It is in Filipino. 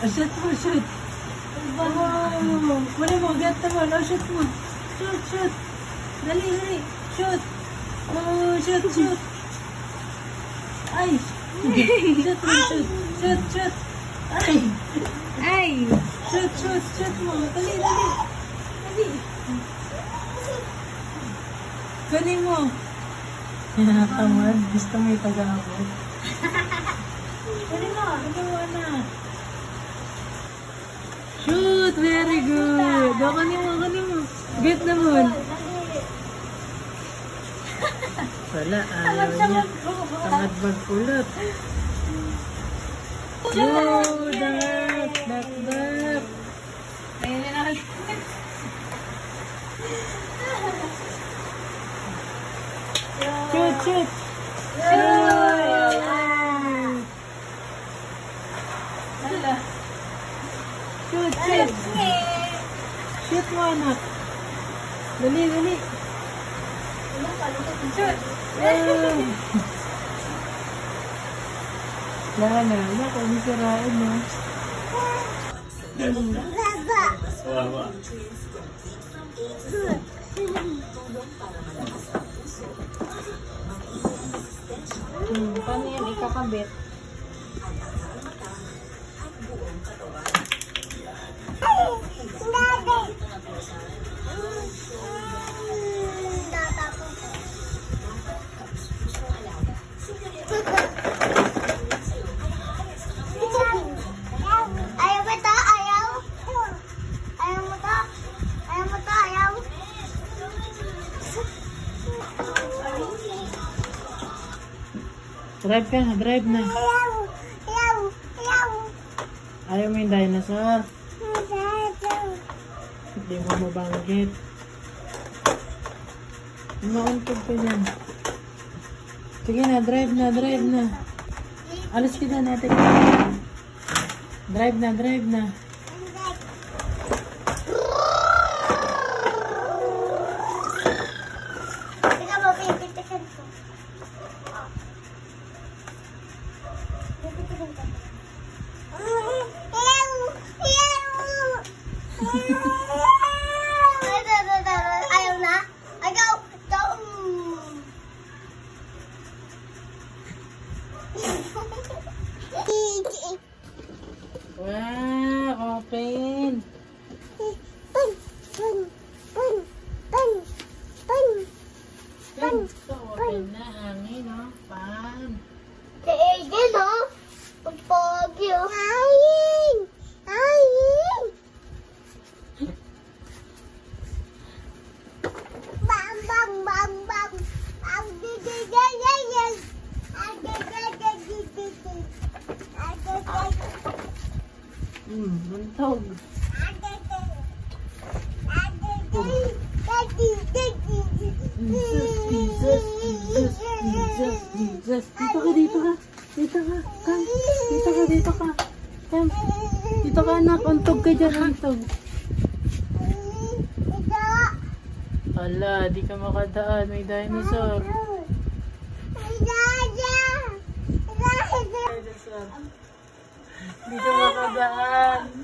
Shoot mo, shoot. Wow. Muna mo, get naman. Oh, shoot mo. Shoot, shoot. Dali, dali. Shoot. Oh, shoot, shoot. Ay. Shoot mo, shoot. Shoot, shoot. Ay. Ay. Shoot, shoot, shoot mo. Dali, dali. Dali. Galing mo. Tamad. Gusto mo ipag-aabot. Galing mo. Magawa na. Shoot! Very good! Galing mo, galing mo. Get naman. Wala, ayaw niya. Tamad magpulot. Yo! Dap! Dap! Dap! Ayun na naman. Shoot! Shoot! Shoot! Shoot! Shoot mo, anak. Dali, dali. Shoot! Wala na. Wala ko. Masirain mo. Paano yan ikakabit? Drive ka na, drive na. Ayaw mo yung dinosaur. Hindi mo mabanggit. Mauntog ka dyan. Sige na, drive na, drive na. Alis kita natin. Drive na, drive na. Wow, open. Open na, hangin, no? Pan. Kaigin, no? Pagpagi, oh. Hangin! Hangin! Bang, bang, bang, bang. Ang gigigigigig. Ang gigigigigig. Ang gigigigig. Buntog. Jesus. Dito ka, dito ka. Dito ka. Kam. Dito ka, dito ka. Kam. Dito ka, anak. Untog ka dyan, untog. Ala, di ka makadaan. May dinosaur. Dinosaur. Di ka makadaan.